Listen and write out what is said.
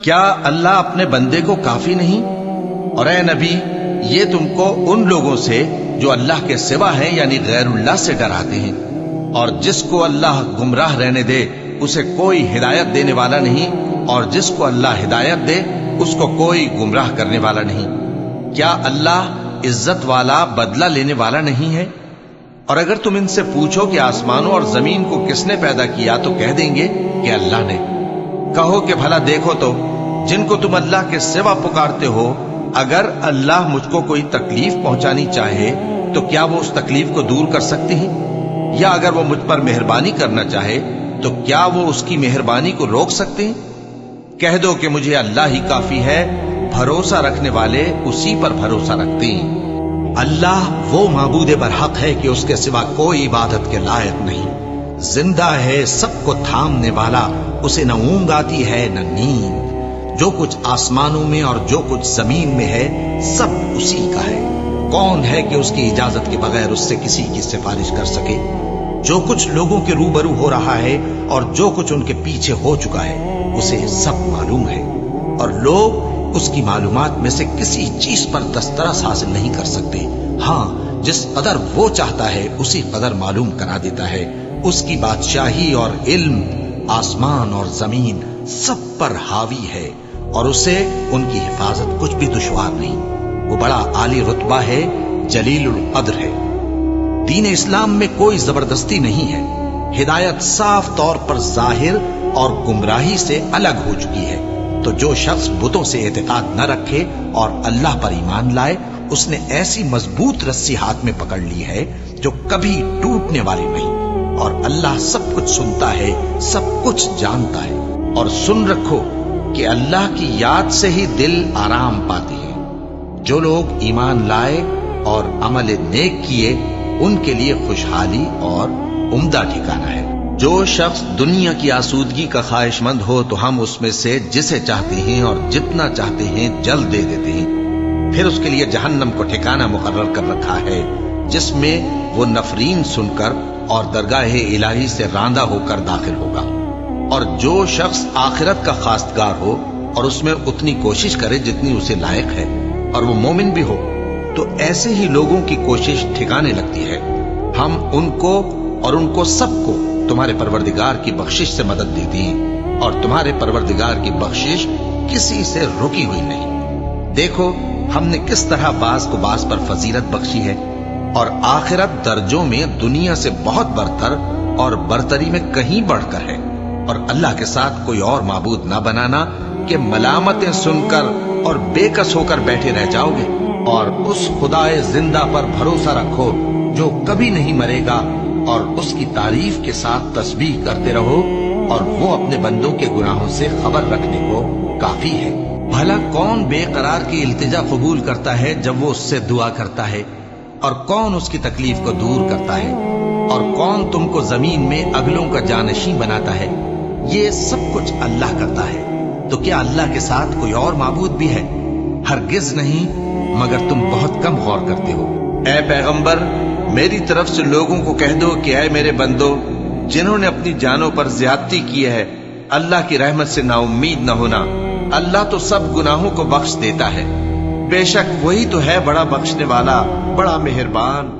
کیا اللہ اپنے بندے کو کافی نہیں؟ اور اے نبی، یہ تم کو ان لوگوں سے جو اللہ کے سوا ہیں یعنی غیر اللہ سے ڈراتے ہیں، اور جس کو اللہ گمراہ رہنے دے اسے کوئی ہدایت دینے والا نہیں، اور جس کو اللہ ہدایت دے اس کو کوئی گمراہ کرنے والا نہیں۔ کیا اللہ عزت والا بدلہ لینے والا نہیں ہے؟ اور اگر تم ان سے پوچھو کہ آسمانوں اور زمین کو کس نے پیدا کیا تو کہہ دیں گے کہ اللہ نے۔ کہو کہ بھلا دیکھو تو جن کو تم اللہ کے سوا پکارتے ہو، اگر اللہ مجھ کو کوئی تکلیف پہنچانی چاہے تو کیا وہ اس تکلیف کو دور کر سکتے ہیں؟ یا اگر وہ مجھ پر مہربانی کرنا چاہے تو کیا وہ اس کی مہربانی کو روک سکتے ہیں؟ کہہ دو کہ مجھے اللہ ہی کافی ہے، بھروسہ رکھنے والے اسی پر بھروسہ رکھتے ہیں۔ اللہ وہ معبود برحق ہے کہ اس کے سوا کوئی عبادت کے لائق نہیں، زندہ ہے، سب کو تھامنے والا، اسے نہ اونگ آتی ہے نہ نیند، جو کچھ آسمانوں میں اور جو کچھ زمین میں ہے سب اسی کا ہے۔ کون ہے کہ اس کی اجازت کے بغیر اس سے کسی کی سفارش کر سکے؟ جو کچھ لوگوں کے روبرو ہو رہا ہے اور جو کچھ ان کے پیچھے ہو چکا ہے اسے سب معلوم ہے، اور لوگ اس کی معلومات میں سے کسی چیز پر دسترس حاصل نہیں کر سکتے۔ ہاں، جس قدر وہ چاہتا ہے اسی قدر معلوم کرا دیتا ہے۔ اس کی بادشاہی اور علم آسمان اور زمین سب پر حاوی ہے، اور اسے ان کی حفاظت کچھ بھی دشوار نہیں۔ وہ بڑا عالی رتبہ ہے، جلیل القدر ہے۔ دین اسلام میں کوئی زبردستی نہیں ہے، ہدایت صاف طور پر ظاہر اور گمراہی سے الگ ہو چکی ہے۔ تو جو شخص بتوں سے اعتقاد نہ رکھے اور اللہ پر ایمان لائے، اس نے ایسی مضبوط رسی ہاتھ میں پکڑ لی ہے جو کبھی ٹوٹنے والی نہیں، اور اللہ سب کچھ سنتا ہے، سب کچھ جانتا ہے۔ اور سن رکھو کہ اللہ کی یاد سے ہی دل آرام پاتے ہیں۔ جو لوگ ایمان لائے اور عمل نیک کیے ان کے لیے خوشحالی اور عمدہ ٹھکانہ ہے۔ جو شخص دنیا کی آسودگی کا خواہش مند ہو تو ہم اس میں سے جسے چاہتے ہیں اور جتنا چاہتے ہیں جلد دے دیتے ہیں، پھر اس کے لیے جہنم کو ٹھکانہ مقرر کر رکھا ہے، جس میں وہ نفرین سن کر اور درگاہ الہی سے راندہ ہو کر داخل ہوگا۔ اور جو شخص آخرت کا خواستگار ہو اور اس میں اتنی کوشش کرے جتنی اسے لائق ہے، اور وہ مومن بھی ہو، تو ایسے ہی لوگوں کی کوشش ٹھکانے لگتی ہے۔ ہم ان کو اور ان کو سب کو تمہارے پروردگار کی بخشش سے مدد دیتی ہیں، اور تمہارے پروردگار کی بخشش کسی سے رکی ہوئی نہیں۔ دیکھو ہم نے کس طرح بعض کو بعض پر فضیلت بخشی ہے، اور آخرت درجوں میں دنیا سے بہت برتر اور برتری میں کہیں بڑھ کر ہے۔ اور اللہ کے ساتھ کوئی اور معبود نہ بنانا کہ ملامتیں سن کر اور بے کس ہو کر بیٹھے رہ جاؤ گے، اور اس خدائے زندہ پر بھروسہ رکھو جو کبھی نہیں مرے گا، اور اس کی تعریف کے ساتھ تسبیح کرتے رہو، اور وہ اپنے بندوں کے گناہوں سے خبر رکھنے کو کافی ہے۔ بھلا کون بے قرار کی التجا قبول کرتا ہے جب وہ اس سے دعا کرتا ہے، اور کون اس کی تکلیف کو دور کرتا ہے، اور کون تم کو زمین میں اگلوں کا جانشین بناتا ہے؟ یہ سب کچھ اللہ کرتا ہے۔ تو کیا اللہ کے ساتھ کوئی اور معبود بھی ہے؟ ہرگز نہیں، مگر تم بہت کم غور کرتے ہو۔ اے پیغمبر، میری طرف سے لوگوں کو کہہ دو کہ اے میرے بندو، جنہوں نے اپنی جانوں پر زیادتی کی ہے، اللہ کی رحمت سے نا امید نہ ہونا۔ اللہ تو سب گناہوں کو بخش دیتا ہے، بے شک وہی تو ہے بڑا بخشنے والا، بڑا مہربان۔